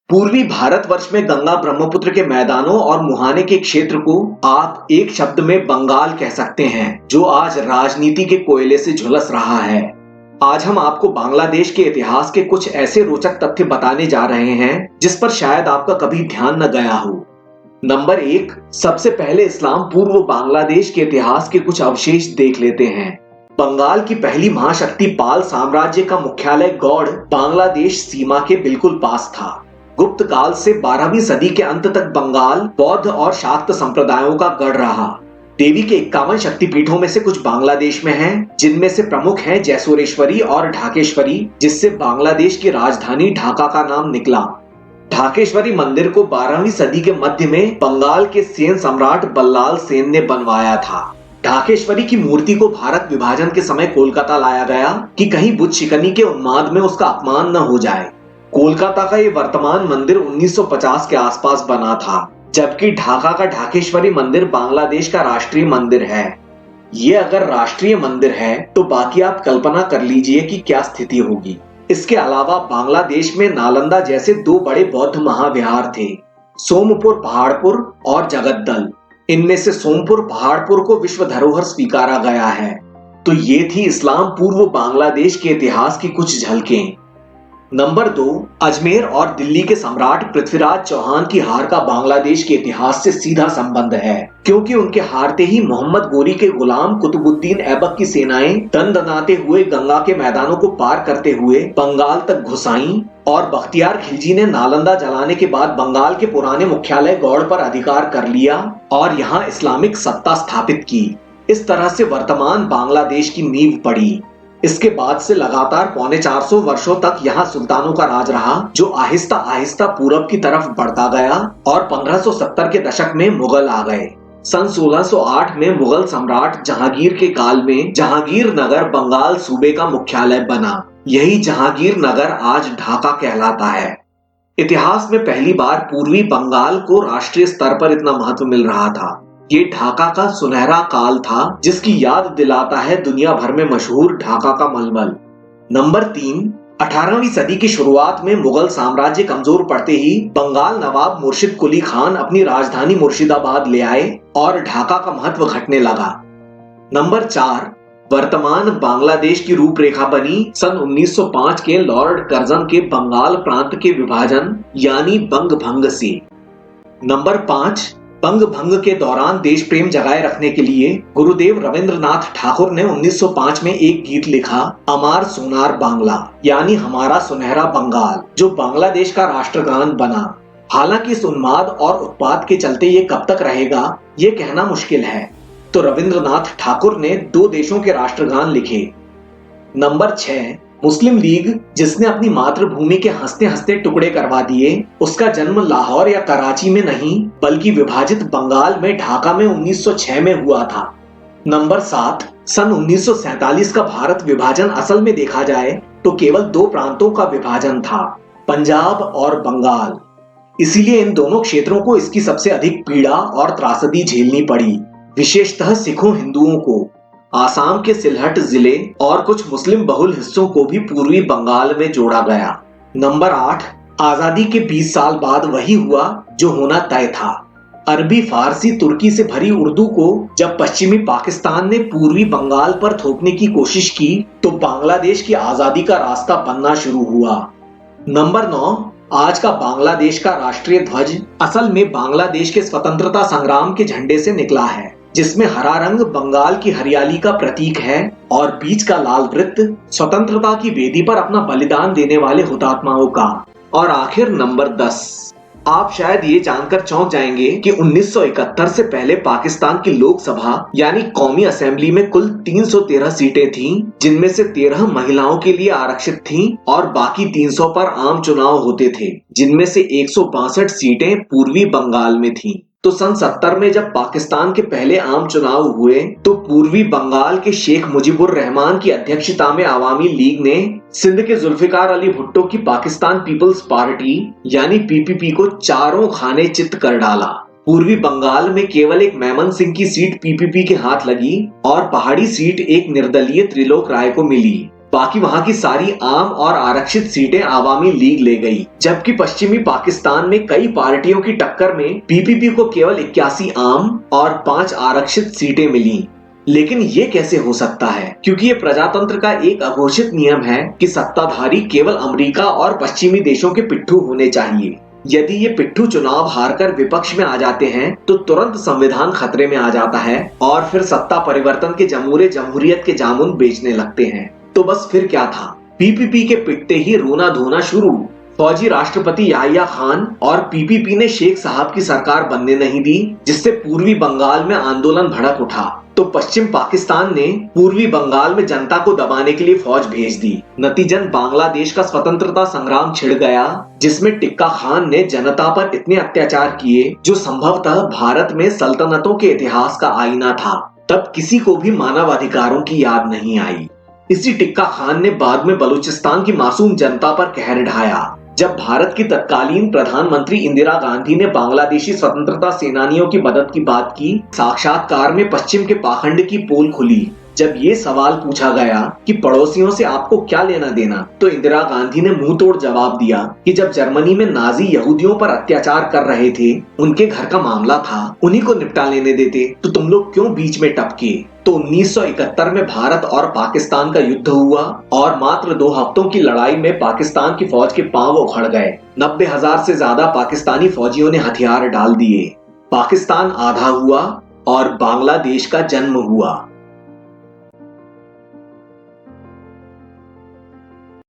पूर्वी भारतवर्ष में गंगा ब्रह्मपुत्र के मैदानों और मुहाने के क्षेत्र को आप एक शब्द में बंगाल कह सकते हैं, जो आज राजनीति के कोयले से झुलस रहा है। आज हम आपको बांग्लादेश के इतिहास के कुछ ऐसे रोचक तथ्य बताने जा रहे हैं जिस पर शायद आपका कभी ध्यान न गया हो। नंबर 1, सबसे पहले इस्लाम पूर्व बांग्लादेश के इतिहास के कुछ अवशेष देख लेते हैं। बंगाल की पहली महाशक्ति पाल साम्राज्य का मुख्यालय गौड़ बांग्लादेश सीमा के बिल्कुल पास था। गुप्त काल से 12वीं सदी के अंत तक बंगाल बौद्ध और शाक्त संप्रदायों का गढ़ रहा। देवी के 51 शक्तिपीठों में से कुछ बांग्लादेश में हैं, जिनमें से प्रमुख हैं जयसुरेश्वरी और ढाकेश्वरी, जिससे बांग्लादेश की राजधानी ढाका का नाम निकला। ढाकेश्वरी मंदिर को 12वीं सदी के मध्य में बंगाल के सेन सम्राट बल्लाल सेन ने बनवाया था। ढाकेश्वरी की मूर्ति को भारत विभाजन के समय कोलकाता लाया गया कि कहीं बुत शिकनी के उन्माद में उसका अपमान न हो जाए। कोलकाता का ये वर्तमान मंदिर 1950 के आसपास बना था, जबकि ढाका का ढाकेश्वरी मंदिर बांग्लादेश का राष्ट्रीय मंदिर है। ये अगर राष्ट्रीय मंदिर है तो बाकी आप कल्पना कर लीजिए कि क्या स्थिति होगी। इसके अलावा बांग्लादेश में नालंदा जैसे 2 बड़े बौद्ध महाविहार थे, सोमपुर पहाड़पुर और जगद्दल। इनमें से सोमपुर पहाड़पुर को विश्व धरोहर स्वीकारा गया है। तो ये थी इस्लाम पूर्व बांग्लादेश के इतिहास की कुछ झलकें। नंबर 2, अजमेर और दिल्ली के सम्राट पृथ्वीराज चौहान की हार का बांग्लादेश के इतिहास से सीधा संबंध है, क्योंकि उनके हारते ही मोहम्मद गोरी के गुलाम कुतुबुद्दीन ऐबक की सेनाएं दनदनाते हुए गंगा के मैदानों को पार करते हुए बंगाल तक घुस आईं और बख्तियार खिलजी ने नालंदा जलाने के बाद बंगाल के पुराने मुख्यालय गौड़ पर अधिकार कर लिया और यहाँ इस्लामिक सत्ता स्थापित की। इस तरह से वर्तमान बांग्लादेश की नींव पड़ी। इसके बाद से लगातार 450 वर्षों तक यहाँ सुल्तानों का राज रहा, जो आहिस्ता आहिस्ता पूरब की तरफ बढ़ता गया और 1570 के दशक में मुगल आ गए। सन 1608 में मुगल सम्राट जहांगीर के काल में जहांगीर नगर बंगाल सूबे का मुख्यालय बना। यही जहांगीर नगर आज ढाका कहलाता है। इतिहास में पहली बार पूर्वी बंगाल को राष्ट्रीय स्तर पर इतना महत्व मिल रहा था। ये ढाका का सुनहरा काल था, जिसकी याद दिलाता है दुनिया भर में मशहूर ढाका का मलमल। नंबर 3, 18वीं सदी की शुरुआत में मुगल साम्राज्य कमजोर पड़ते ही बंगाल नवाब मुर्शिद कुली खान अपनी राजधानी मुर्शिदाबाद ले आए और ढाका का महत्व घटने लगा। नंबर 4, वर्तमान बांग्लादेश की रूपरेखा बनी सन 1905 के लॉर्ड कर्जन के बंगाल प्रांत के विभाजन यानी बंग भंग से। नंबर 5, बंग भंग के दौरान देश प्रेम जगाए रखने के लिए गुरुदेव रविंद्रनाथ ठाकुर ने 1905 में एक गीत लिखा, अमार सोनार बांग्ला, यानी हमारा सुनहरा बंगाल, जो बांग्लादेश का राष्ट्रगान बना। हालांकि इस उन्माद और उत्पात के चलते ये कब तक रहेगा, ये कहना मुश्किल है। तो रविंद्रनाथ ठाकुर ने 2 देशों के राष्ट्रगान लिखे। नंबर 6, मुस्लिम लीग, जिसने अपनी मातृभूमि के हंसते हंसते टुकड़े करवा दिए, उसका जन्म लाहौर या कराची में नहीं बल्कि विभाजित बंगाल में ढाका में 1906 में हुआ था। नंबर 7, सन 1947 का भारत विभाजन असल में देखा जाए तो केवल 2 प्रांतों का विभाजन था, पंजाब और बंगाल। इसीलिए इन दोनों क्षेत्रों को इसकी सबसे अधिक पीड़ा और त्रासदी झेलनी पड़ी, विशेषतः सिखों हिंदुओं को। आसाम के सिलहट जिले और कुछ मुस्लिम बहुल हिस्सों को भी पूर्वी बंगाल में जोड़ा गया। नंबर 8, आजादी के 20 साल बाद वही हुआ जो होना तय था। अरबी, फारसी, तुर्की से भरी उर्दू को जब पश्चिमी पाकिस्तान ने पूर्वी बंगाल पर थोपने की कोशिश की तो बांग्लादेश की आजादी का रास्ता बनना शुरू हुआ। नंबर 9, आज का बांग्लादेश का राष्ट्रीय ध्वज असल में बांग्लादेश के स्वतंत्रता संग्राम के झंडे से निकला है, जिसमें हरा रंग बंगाल की हरियाली का प्रतीक है और बीच का लाल वृत्त स्वतंत्रता की वेदी पर अपना बलिदान देने वाले हुतात्माओं का। और आखिर नंबर 10, आप शायद ये जानकर चौंक जाएंगे कि 1971 से पहले पाकिस्तान की लोकसभा यानी कौमी असेंबली में कुल 313 सीटें थीं, जिनमें से 13 महिलाओं के लिए आरक्षित थीं और बाकी 300 पर आम चुनाव होते थे, जिनमें से 162 सीटें पूर्वी बंगाल में थीं। तो सन 70 में जब पाकिस्तान के पहले आम चुनाव हुए तो पूर्वी बंगाल के शेख मुजीबुर रहमान की अध्यक्षता में आवामी लीग ने सिंध के जुल्फिकार अली भुट्टो की पाकिस्तान पीपल्स पार्टी यानी पीपीपी को चारों खाने चित कर डाला। पूर्वी बंगाल में केवल एक मेमन सिंह की सीट पीपीपी के हाथ लगी और पहाड़ी सीट एक निर्दलीय त्रिलोक राय को मिली। बाकी वहां की सारी आम और आरक्षित सीटें आवामी लीग ले गई, जबकि पश्चिमी पाकिस्तान में कई पार्टियों की टक्कर में पीपीपी को केवल 81 आम और 5 आरक्षित सीटें मिली। लेकिन ये कैसे हो सकता है? क्योंकि ये प्रजातंत्र का एक अघोषित नियम है कि सत्ताधारी केवल अमेरिका और पश्चिमी देशों के पिट्ठू होने चाहिए। यदि ये पिट्ठू चुनाव हारकर विपक्ष में आ जाते हैं तो तुरंत संविधान खतरे में आ जाता है और फिर सत्ता परिवर्तन के जमूरे जमहूरियत के जामुन बेचने लगते हैं। तो बस फिर क्या था, पीपीपी के पिटते ही रोना धोना शुरू। फौजी राष्ट्रपति याहिया खान और पीपीपी ने शेख साहब की सरकार बनने नहीं दी, जिससे पूर्वी बंगाल में आंदोलन भड़क उठा। तो पश्चिम पाकिस्तान ने पूर्वी बंगाल में जनता को दबाने के लिए फौज भेज दी। नतीजन बांग्लादेश का स्वतंत्रता संग्राम छिड़ गया, जिसमें टिक्का खान ने जनता पर इतने अत्याचार किए जो संभवतः भारत में सल्तनतों के इतिहास का आईना था। तब किसी को भी मानवाधिकारों की याद नहीं आई। इसी टिक्का खान ने बाद में बलूचिस्तान की मासूम जनता पर कहर ढाया। जब भारत की तत्कालीन प्रधानमंत्री इंदिरा गांधी ने बांग्लादेशी स्वतंत्रता सेनानियों की मदद की बात की, साक्षात्कार में पश्चिम के पाखंड की पोल खुली। जब ये सवाल पूछा गया कि पड़ोसियों से आपको क्या लेना देना, तो इंदिरा गांधी ने मुंह तोड़ जवाब दिया कि जब जर्मनी में नाजी यहूदियों पर अत्याचार कर रहे थे, उनके घर का मामला था, उन्हीं को निपटा लेने देते, तो तुम लोग क्यों बीच में टपके। तो 1971 में भारत और पाकिस्तान का युद्ध हुआ और मात्र 2 हफ्तों की लड़ाई में पाकिस्तान की फौज के पांव उखड़ गए। 90,000 से ज्यादा पाकिस्तानी फौजियों ने हथियार डाल दिए। पाकिस्तान आधा हुआ और बांग्लादेश का जन्म हुआ।